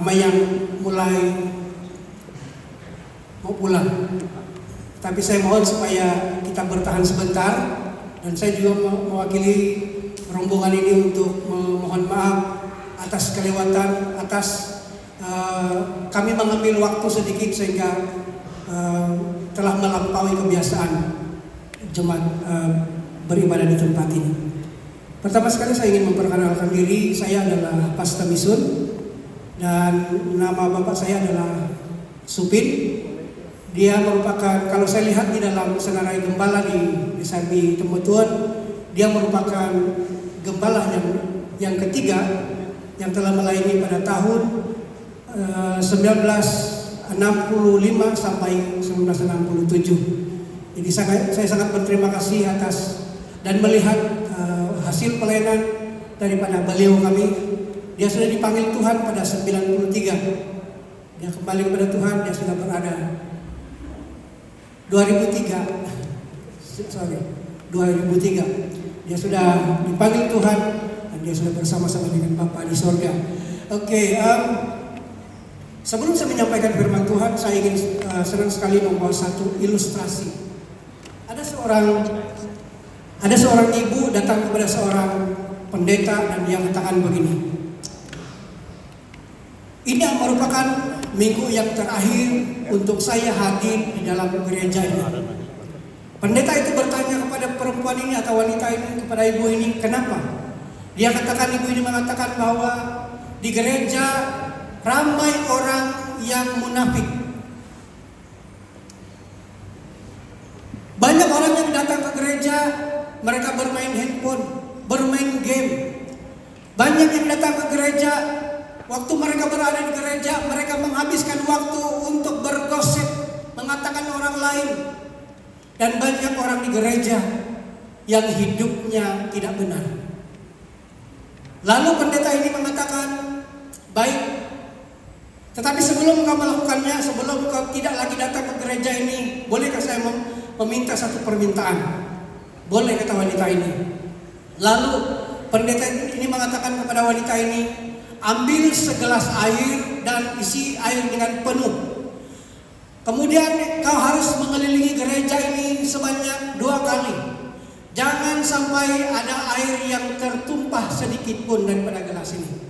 ramai yang mulai mau pulang. Tapi saya mohon supaya kita bertahan sebentar, dan saya juga mewakili rombongan ini untuk memohon maaf atas kelewatan, atas kami mengambil waktu sedikit sehingga telah melampaui kebiasaan jemaat beribadah di tempat ini. Pertama sekali saya ingin memperkenalkan diri. Saya adalah Pastor Misun dan nama bapak saya adalah Supin. Dia merupakan, kalau saya lihat di dalam senarai gembala di desa di Tembutuan, dia merupakan gembala yang ketiga yang telah melayani pada tahun 1965 sampai 1967. Jadi saya sangat berterima kasih atas dan melihat hasil pelayanan daripada beliau kami. Dia sudah dipanggil Tuhan pada 93. Dia kembali kepada Tuhan, dia sudah berada 2003 dia sudah dipanggil Tuhan dan dia sudah bersama-sama dengan Bapa di sorga. Oke, sebelum saya menyampaikan firman Tuhan, saya ingin senang sekali membawa satu ilustrasi. Ada seorang ibu datang kepada seorang pendeta dan dia katakan begini, ini merupakan minggu yang terakhir untuk saya hadir di dalam gereja ini. Pendeta itu bertanya kepada perempuan ini atau wanita ini, kepada ibu ini, kenapa? Dia katakan, ibu ini mengatakan bahwa di gereja ramai orang yang munafik. Banyak orang yang datang ke gereja, mereka bermain handphone, bermain game. Banyak yang datang ke gereja, waktu mereka berada di gereja, mereka menghabiskan waktu untuk bergosip, mengatakan orang lain. Dan banyak orang di gereja yang hidupnya tidak benar. Lalu pendeta ini mengatakan, baik, tetapi sebelum kau melakukannya, sebelum kau tidak lagi datang ke gereja ini, bolehkah saya meminta satu permintaan? Boleh, kata wanita ini. Lalu pendeta ini mengatakan kepada wanita ini, ambil segelas air dan isi air dengan penuh. Kemudian kau harus mengelilingi gereja ini sebanyak 2 kali. Jangan sampai ada air yang tertumpah sedikit pun daripada gelas ini.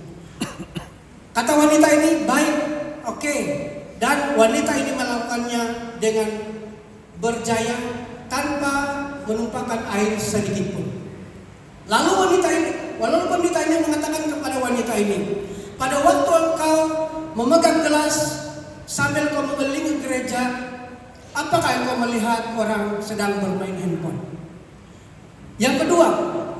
Kata wanita ini, baik, oke. Dan wanita ini melakukannya dengan berjaya tanpa menumpahkan air sedikit pun. Lalu wanita ini mengatakan kepada wanita ini, pada waktu engkau memegang gelas sambil kau mengelilingi gereja, apakah engkau melihat orang sedang bermain handphone? Yang kedua,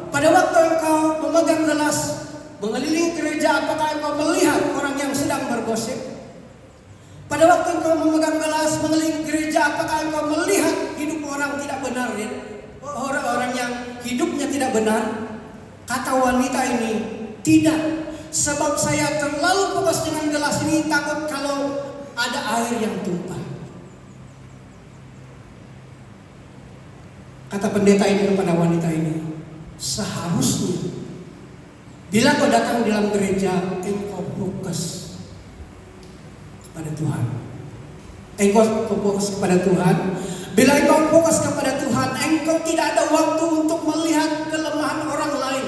pada waktu engkau memegang gelas mengelilingi gereja, apakah engkau melihat orang yang sedang bergosip? Pada waktu engkau memegang gelas mengelilingi gereja, apakah engkau melihat hidup orang tidak benar, ya? Orang yang hidupnya tidak benar? Kata wanita ini, tidak. Sebab saya terlalu fokus dengan gelas ini, takut kalau ada air yang tumpah. Kata pendeta ini kepada wanita ini, seharusnya bila kau datang di dalam gereja, engkau fokus kepada Tuhan. Engkau fokus kepada Tuhan. Bila engkau fokus kepada Tuhan, engkau tidak ada waktu untuk melihat kelemahan orang lain.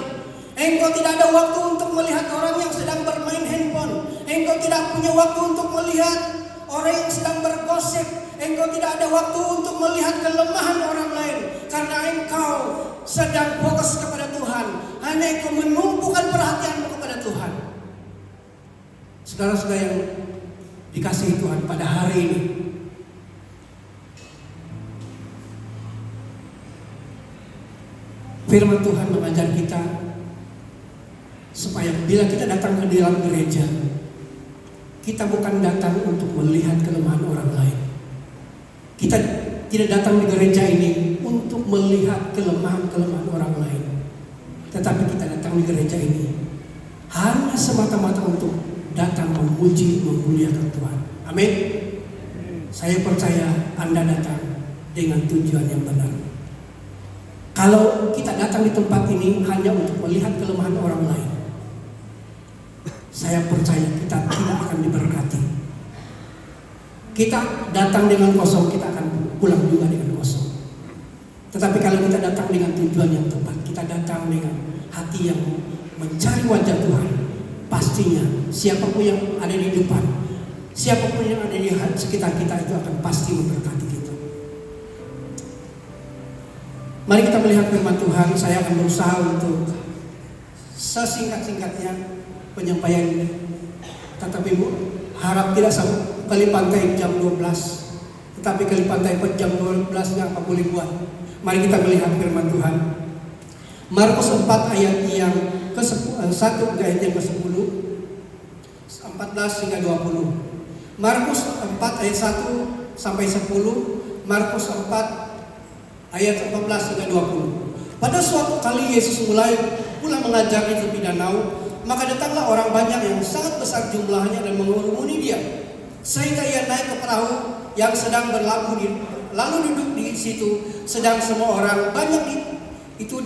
Engkau tidak ada waktu untuk melihat orang yang sedang bermain handphone. Engkau tidak punya waktu untuk melihat orang yang sedang bergosip. Engkau tidak ada waktu untuk melihat kelemahan orang lain. Karena engkau sedang fokus kepada Tuhan. Hanya engkau menumpukan perhatianmu kepada Tuhan. Saudara-saudara yang dikasihi Tuhan pada hari ini, firman Tuhan mengajar kita supaya bila kita datang ke dalam gereja, kita bukan datang untuk melihat kelemahan orang lain. Kita tidak datang di gereja ini untuk melihat kelemahan-kelemahan orang lain. Tetapi kita datang di gereja ini hanya semata-mata untuk datang memuji, memuliakan Tuhan. Amin. Saya percaya Anda datang dengan tujuan yang benar. Kalau kita datang di tempat ini hanya untuk melihat kelemahan orang lain, saya percaya kita tidak akan diberkati. kita datang dengan kosong, kita akan pulang juga dengan kosong. Tetapi kalau kita datang dengan tujuan yang tepat, kita datang dengan hati yang mencari wajah Tuhan, pastinya siapapun yang ada di depan, siapapun yang ada di sekitar kita itu akan pasti memberkati kita. Mari kita melihat firman Tuhan. Saya akan berusaha untuk sesingkat-singkatnya penyampaian ini. Tetapi harap tidak sampai kali pantai jam 12. Tetapi kali pantai jam 12 nggak apa boleh buat. Mari kita melihat firman Tuhan. Markus 4 ayat yang ke-1 ayat yang ke-10, 14 hingga 20. Markus 4 ayat 1 sampai 10, Markus 4 ayat 14 hingga 20. Pada suatu kali Yesus mulai pula mengajar di tepi danau, maka datanglah orang banyak yang sangat besar jumlahnya dan mengurumuni dia, sehingga ia naik ke perahu yang sedang berlabuh lalu duduk di situ, sedang semua orang banyak itu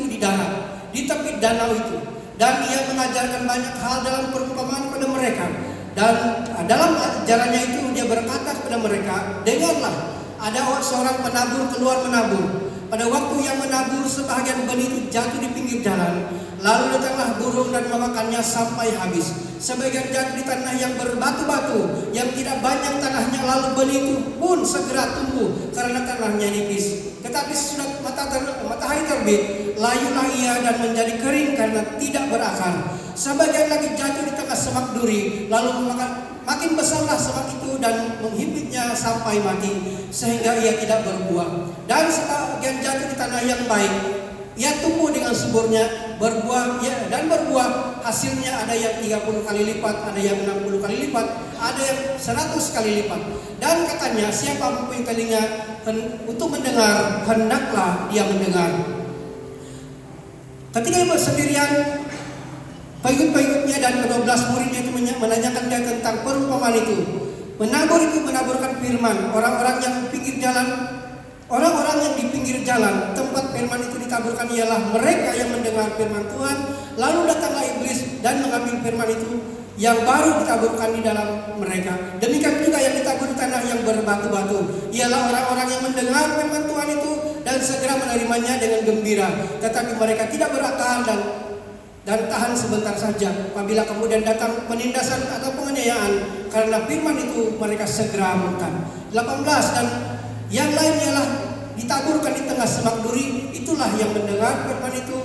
di darat, di tepi danau itu, dan ia mengajarkan banyak hal dalam perumpamaan kepada mereka. Dan dalam ajarannya itu dia berkata kepada mereka, dengarlah, ada seorang penabur keluar menabur. Pada waktu yang menabur, sebahagian benih itu jatuh di pinggir jalan, lalu datanglah burung dan memakannya sampai habis. Sebagian jatuh di tanah yang berbatu-batu, yang tidak banyak tanahnya, lalu benih itu pun segera tumbuh karena tanahnya nipis. Tetapi sesudah matahari terbit, layulah ia dan menjadi kering karena tidak berakar. Sebagian lagi jatuh di tengah semak duri, lalu makin besarlah semak itu dan menghimpitnya sampai mati, sehingga ia tidak berbuah. Dan sebagian jatuh di tanah yang baik, ia tumbuh dengan suburnya, berbuah dan berbuah. Hasilnya ada yang 30 kali lipat, ada yang 60 kali lipat, ada yang 100 kali lipat. Dan katanya, siapa mempunyai telinga untuk mendengar, hendaklah dia mendengar. Ketika ia bersendirian, pengikut-pengikutnya dan ke-12 muridnya itu menanyakan dia tentang perumpamaan itu. Menabur itu menaburkan firman. Orang-orang yang di pinggir jalan tempat firman itu ditaburkan ialah mereka yang mendengar firman Tuhan. Lalu datanglah iblis dan mengambil firman itu yang baru ditaburkan di dalam mereka. Demikian juga yang ditabur di tanah yang berbatu-batu ialah orang-orang yang mendengar firman Tuhan itu dan segera menerimanya dengan gembira. Tetapi mereka tidak berakal dan tahan sebentar saja. Apabila kemudian datang penindasan atau penganiayaan karena firman itu, mereka segera murtad. 18, dan yang lain ialah ditaburkan di tengah semak duri. Itulah yang mendengar firman itu,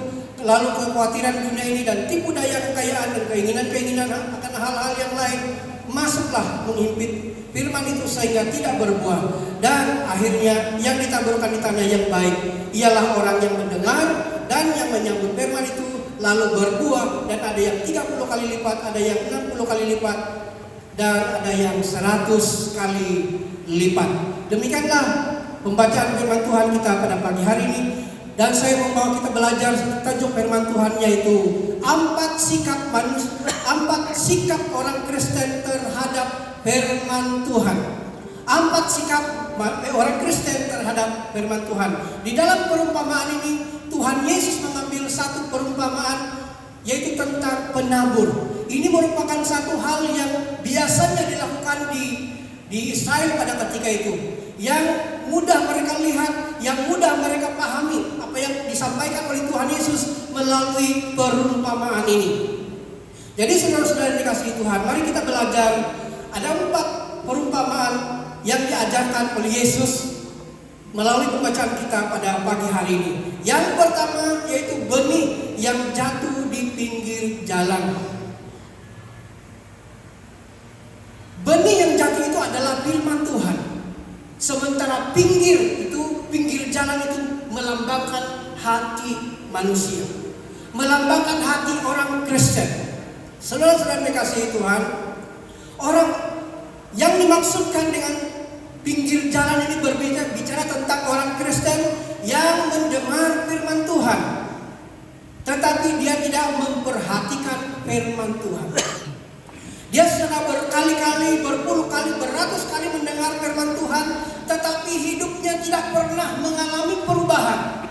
lalu kekhawatiran dunia ini dan tipu daya kekayaan dan keinginan-keinginan akan hal-hal yang lain masuklah menghimpit firman itu sehingga tidak berbuah. Dan akhirnya yang ditaburkan di tanah yang baik ialah orang yang mendengar dan yang menyambut firman itu, lalu berbuah, dan ada yang 30 kali lipat, ada yang 60 kali lipat, dan ada yang 100 kali lipat. Demikianlah pembacaan firman Tuhan kita pada pagi hari ini. Dan saya membawa kita belajar tajuk firman Tuhan, yaitu 4 sikap orang Kristen terhadap firman Tuhan. 4 sikap orang Kristen terhadap firman Tuhan. Di dalam perumpamaan ini, Tuhan Yesus mengambil satu perumpamaan, yaitu tentang penabur. Ini merupakan satu hal yang biasanya dilakukan di Israel pada ketika itu, yang mudah mereka lihat, yang mudah mereka pahami apa yang disampaikan oleh Tuhan Yesus melalui perumpamaan ini. Jadi saudara-saudara dikasihi Tuhan, mari kita belajar. Ada 4 perumpamaan yang diajarkan oleh Yesus melalui pembacaan kita pada pagi hari ini. Yang pertama yaitu benih yang jatuh di pinggir jalan. Benih yang jatuh itu adalah firman Tuhan. Sementara pinggir jalan itu melambangkan hati manusia, melambangkan hati orang Kristen. Saudara-saudara dikasihi Tuhan, orang yang dimaksudkan dengan pinggir jalan ini bicara tentang orang Kristen yang mendengar firman Tuhan, tetapi dia tidak memperhatikan firman Tuhan. Dia sudah berkali-kali, berpuluh kali, beratus kali mendengar firman Tuhan, tetapi hidupnya tidak pernah mengalami perubahan.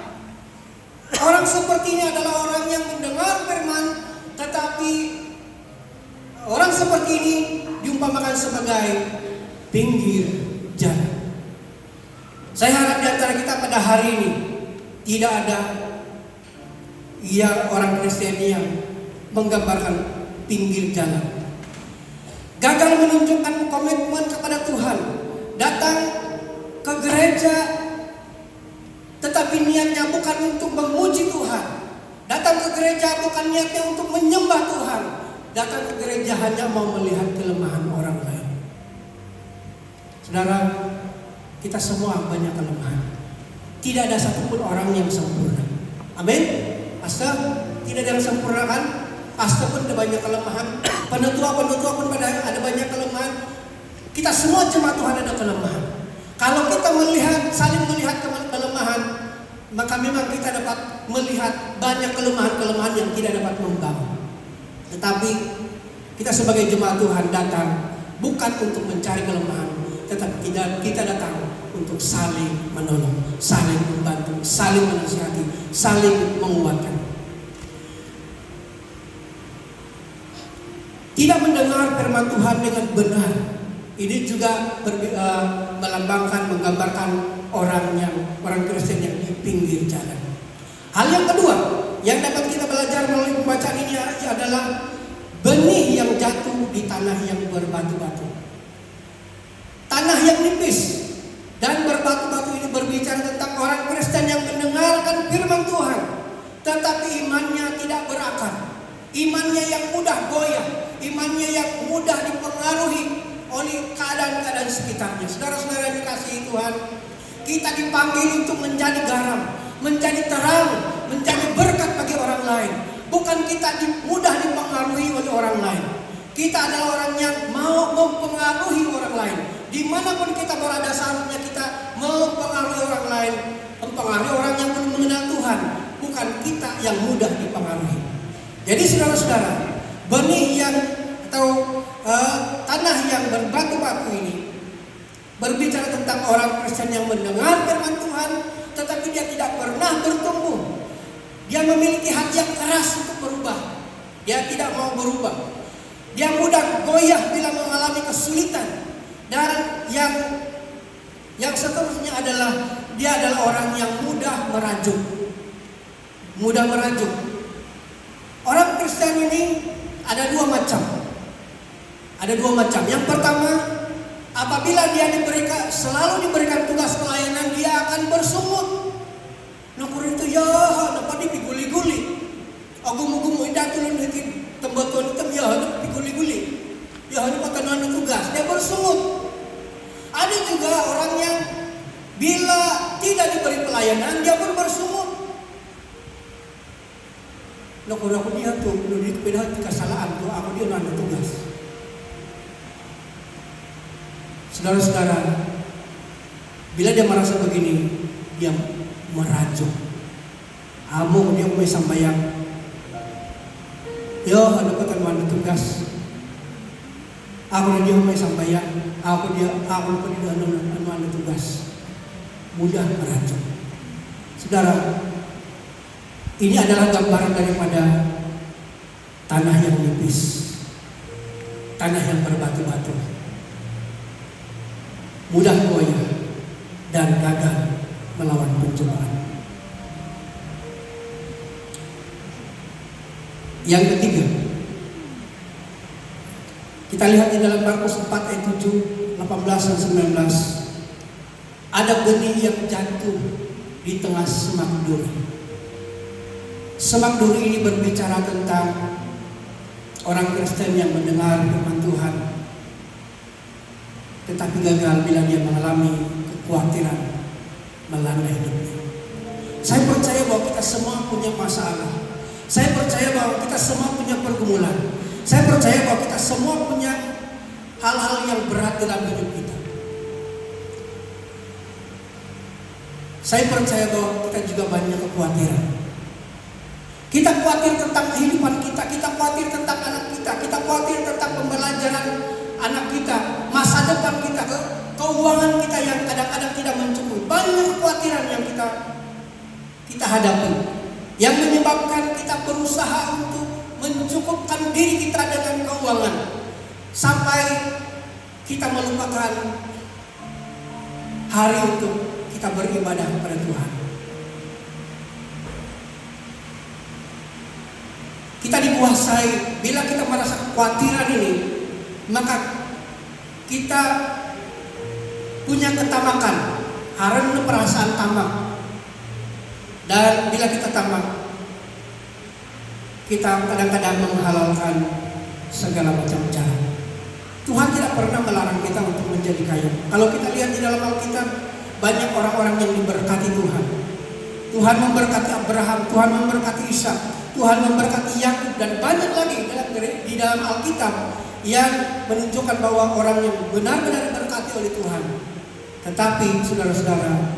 Orang seperti ini adalah orang yang mendengar firman, tetapi orang seperti ini diumpamakan sebagai pinggir jalan. Saya harap di antara kita pada hari ini tidak ada yang orang Kristen yang menggambarkan pinggir jalan, gagal menunjukkan komitmen kepada Tuhan, datang ke gereja tetapi niatnya bukan untuk memuji Tuhan, datang ke gereja bukan niatnya untuk menyembah Tuhan, datang ke gereja hanya mau melihat kelemahan orang lain. Saudara, kita semua banyak kelemahan. Tidak ada satupun orang yang sempurna. Amin. Pastor, tidak ada yang sempurna kan? Pastor pun ada banyak kelemahan. Penetua pun ada banyak kelemahan. Kita semua jemaat Tuhan ada kelemahan. Kalau kita saling melihat kelemahan, maka memang kita dapat melihat banyak kelemahan-kelemahan yang tidak dapat membangun. Tetapi kita sebagai jemaat Tuhan datang bukan untuk mencari kelemahan, tetapi kita datang untuk saling menolong, saling membantu, saling menasihati, saling menguatkan. Tidak mendengar firman Tuhan dengan benar, ini juga menggambarkan orang Kristen yang di pinggir jalan. Hal yang kedua yang dapat kita belajar melalui pembacaan ini adalah benih yang jatuh di tanah yang berbatu-batu. Tanah yang nipis dan berbatu-batu ini berbicara tentang orang Kristen yang mendengarkan firman Tuhan, tetapi imannya tidak berakar, imannya yang mudah goyah, imannya yang mudah dipengaruhi oleh keadaan-keadaan sekitarnya. Saudara-saudara yang dikasihi Tuhan, kita dipanggil untuk menjadi garam, menjadi terang, menjadi berkat bagi orang lain. Bukan kita mudah dipengaruhi oleh orang lain. Kita adalah orang yang mau mempengaruhi orang lain. Dimanapun kita berada, seharusnya kita mempengaruhi orang lain, mempengaruhi orang yang belum mengenal Tuhan. Bukan kita yang mudah dipengaruhi. Jadi saudara-saudara, benih yang atau tanah yang berbatu-batu ini berbicara tentang orang Kristen yang mendengar firman Tuhan, tetapi dia tidak pernah bertumbuh. Dia memiliki hati yang keras untuk berubah. Dia tidak mau berubah. Dia mudah goyah bila mengalami kesulitan. Dan yang seterusnya adalah dia adalah orang yang mudah merajuk. Mudah merajuk. Orang Kristen ini ada dua macam. Ada dua macam. Yang pertama, apabila dia selalu diberikan tugas pelayanan, dia akan bersungut. Nukur itu ya, dapat dipiguli-guli. Agum-agum indah tulun hati tembaton hitam ya, dipiguli-guli. Ya, ini pakanan tugas. Dia bersungut. Ada juga orang yang bila tidak diberi pelayanan, dia pun bersungut. Nukur aku dia tuh, belum dipindah kesalahan tuh, aku dia nanda tugas. Saudara-saudara, bila dia merasa begini, dia merajuk. Amo dia may sambayang. Yo, ano ka tanwan tugas. Ako na dia may sambayang. Ako pa dia ano tugas. Mudah merajuk. Saudara, ini adalah gambaran daripada tanah yang nipis, tanah yang berbatu-batu, mudah goyah dan gagal melawan pencobaan. Yang ketiga, kita lihat di dalam Markus 4 ayat 7, 18 dan 19. Ada benih yang jatuh di tengah semak duri. Semak duri ini berbicara tentang orang Kristen yang mendengar firman Tuhan, tetapi gagal bila dia mengalami kekhawatiran melanda hidupnya. Saya percaya bahwa kita semua punya masalah. Saya percaya bahwa kita semua punya pergumulan. Saya percaya bahwa kita semua punya hal-hal yang berat dalam hidup kita. Saya percaya bahwa kita juga banyak kekhawatiran. Kita khawatir tentang kehidupan kita, kita khawatir tentang anak kita khawatir tentang pembelajaran anak kita, masa depan kita, keuangan kita yang kadang-kadang tidak mencukupi. Banyak kekhawatiran yang kita hadapi, yang menyebabkan kita berusaha untuk mencukupkan diri kita dengan keuangan, sampai kita melupakan hari untuk kita beribadah kepada Tuhan. Kita dikuasai, bila kita merasa kekhawatiran ini, maka kita punya ketamakan, karena perasaan tamak. Dan bila kita tamak, kita kadang-kadang menghalalkan segala macam cara. Tuhan tidak pernah melarang kita untuk menjadi kaya. Kalau kita lihat di dalam Alkitab, banyak orang-orang yang diberkati Tuhan. Tuhan memberkati Abraham, Tuhan memberkati Ishak, Tuhan memberkati Yakub, dan banyak lagi di dalam Alkitab yang menunjukkan bahwa orang yang benar-benar diberkati oleh Tuhan. Tetapi saudara-saudara,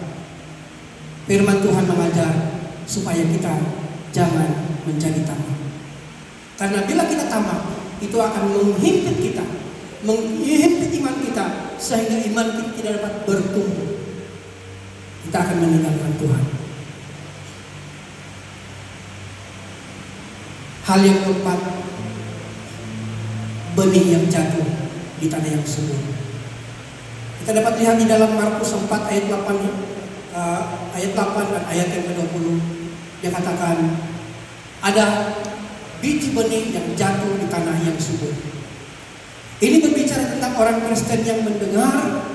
firman Tuhan mengajar supaya kita jangan menjadi tamak. Karena bila kita tamak, itu akan menghimpit kita, menghimpit iman kita, sehingga iman kita tidak dapat bertumbuh. Kita akan meninggalkan Tuhan. Hal yang keempat, benih yang jatuh di tanah yang subur. Kita dapat lihat di dalam Markus 4 ayat 8 dan ayat yang ke-20. Dia katakan, ada biji benih yang jatuh di tanah yang subur. Ini berbicara tentang orang Kristen yang mendengar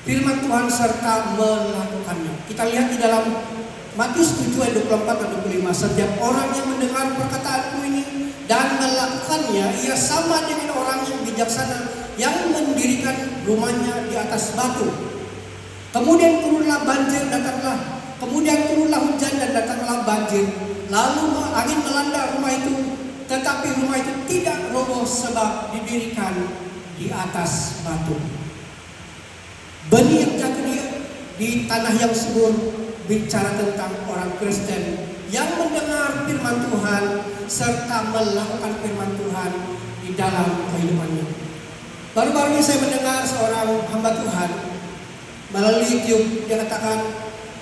firman Tuhan serta melakukannya. Kita lihat di dalam Matius 7 ayat 24 dan 25. Setiap orang yang mendengar perkataanku ini dan melakukannya, ia sama dengan orang yang bijaksana yang mendirikan rumahnya di atas batu. Kemudian turunlah banjir, datanglah. Kemudian turunlah hujan dan datanglah banjir. Lalu angin melanda rumah itu, tetapi rumah itu tidak roboh sebab didirikan di atas batu. Benih yang jatuh di tanah yang subur bicara tentang orang Kristen yang mendengar firman Tuhan serta melakukan firman Tuhan di dalam kehidupannya. Baru-baru ini saya mendengar seorang hamba Tuhan melalui YouTube. Dia katakan,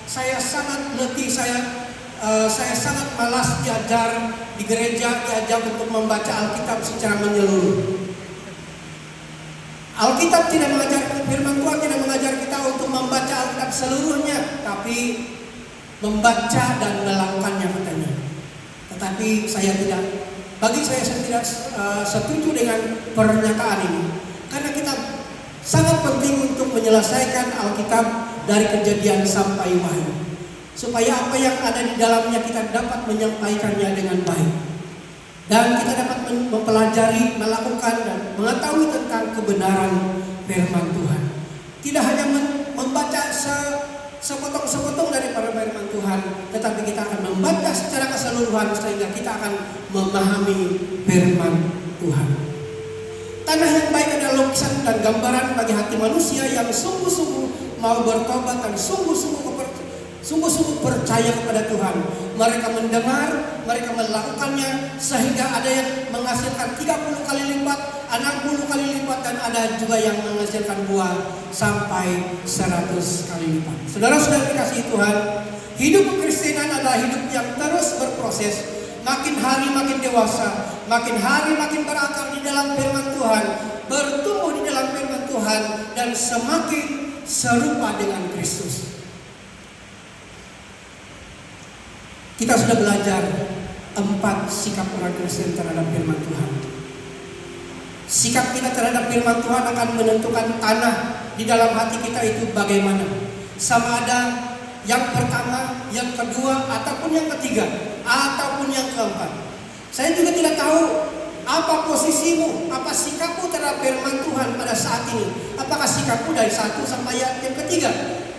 saya sangat letih, saya sangat malas diajar di gereja, diajar untuk membaca Alkitab secara menyeluruh. Alkitab tidak mengajar, firman Tuhan tidak mengajar kita untuk membaca Alkitab seluruhnya, tapi membaca dan melakukannya katanya. Tetapi saya tidak tidak setuju dengan pernyataan ini. Karena kita sangat penting untuk menyelesaikan Alkitab dari Kejadian sampai Wahyu, supaya apa yang ada di dalamnya kita dapat menyampaikannya dengan baik. Dan kita dapat mempelajari, melakukan, dan mengetahui tentang kebenaran firman Tuhan. Tidak hanya membaca sepotong-sepotong dari firman Tuhan, tetapi kita akan membaca secara keseluruhan sehingga kita akan memahami firman Tuhan. Tanah yang baik adalah lukisan dan gambaran bagi hati manusia yang sungguh-sungguh mau bertobat dan sungguh-sungguh percaya kepada Tuhan. Mereka mendengar, mereka melakukannya, sehingga ada yang menghasilkan 30 kali lipat, 60 kali lipat, dan ada juga yang menghasilkan buah sampai 100 kali lipat. Saudara-saudara dikasihi Tuhan, hidup kekristenan adalah hidup yang terus berproses. Makin hari makin dewasa, makin hari makin berakar di dalam firman Tuhan, bertumbuh di dalam firman Tuhan, dan semakin serupa dengan Kristus. Kita sudah belajar 4 sikap orang Kristen terhadap firman Tuhan. Sikap kita terhadap firman Tuhan akan menentukan tanah di dalam hati kita itu bagaimana. Sama ada yang pertama, yang kedua, ataupun yang ketiga, ataupun yang keempat. Saya juga tidak tahu apa posisimu, apa sikapmu terhadap firman Tuhan pada saat ini. Apakah sikapmu dari 1 sampai yang ketiga,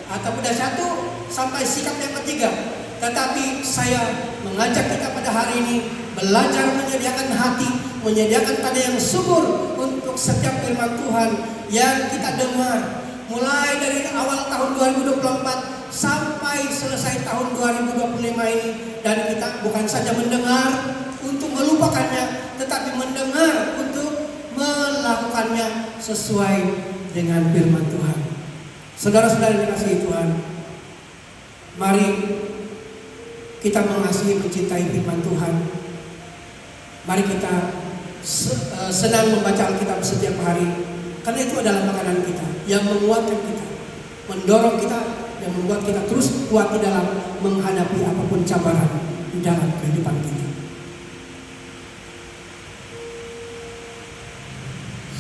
ataupun dari 1 sampai sikap yang ketiga. Tetapi saya mengajak kita pada hari ini belajar menyediakan hati, menyediakan tanah yang subur untuk setiap firman Tuhan yang kita dengar. Mulai dari awal tahun 2024 sampai selesai tahun 2025 ini. Dan kita bukan saja mendengar untuk melupakannya, tetapi mendengar untuk melakukannya sesuai dengan firman Tuhan. Saudara-saudara dikasihi Tuhan, mari kita mengasihi, mencintai firman Tuhan. Mari kita senang membaca Alkitab setiap hari. Karena itu adalah makanan kita yang menguatkan kita, mendorong kita, yang membuat kita terus kuat di dalam menghadapi apapun cabaran di dalam kehidupan kita.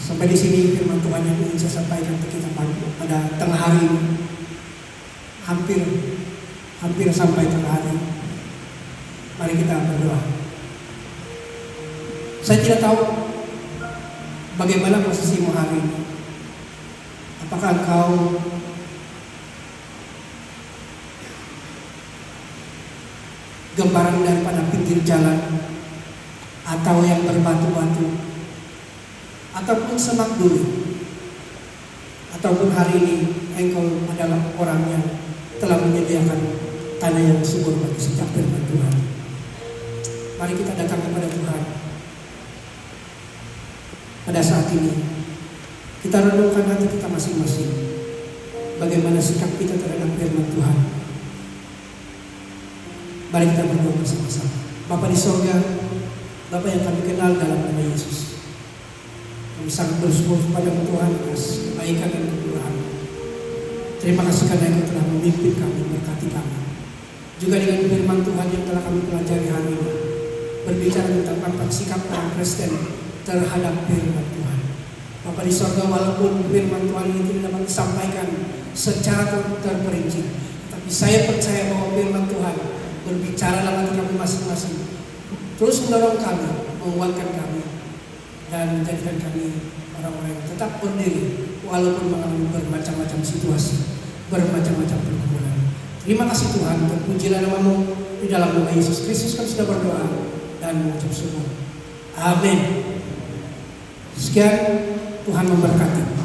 Sampai di sini firman Tuhan yang ingin saya sampaikan ke kita pada tengah hari ini. Hampir sampai tengah hari. Mari kita berdoa. Saya tidak tahu bagaimana posisimu hari ini. Apakah engkau gambaran daripada pinggir jalan, atau yang berbatu-batu, ataupun semak dulu, ataupun hari ini engkau adalah orang yang telah menyediakan tanah yang subur bagi setiap firman Tuhan. Mari kita datang kepada Tuhan. Pada saat ini kita renungkan hati kita masing-masing, bagaimana sikap kita terhadap firman Tuhan. Mari kita berdoa bersama-sama. Bapa di sorga, Bapa yang kami kenal dalam nama Yesus, kami sangat bersyukur kepada Tuhan atas kebaikan dan kemurahan. Terima kasih karena Engkau telah memimpin kami, berkati kami. Juga dengan firman Tuhan yang telah kami pelajari hari ini, berbicara tentang apa sikap orang Kristen terhadap firman Tuhan. Bapa di sorga, walaupun firman Tuhan ini tidak dapat disampaikan secara terperinci, tapi saya percaya bahwa firman Tuhan berbicara dalam hati kami masing-masing, terus mendorong kami, menguatkan kami, dan menjadikan kami orang-orang yang tetap berdiri walaupun mengalami bermacam-macam situasi, bermacam-macam pergumulan. Terima kasih Tuhan, terpujilah nama-Mu. Di dalam nama Yesus Kristus kami sudah berdoa dan mengucap syukur. Amin. Sekian, Tuhan memberkati.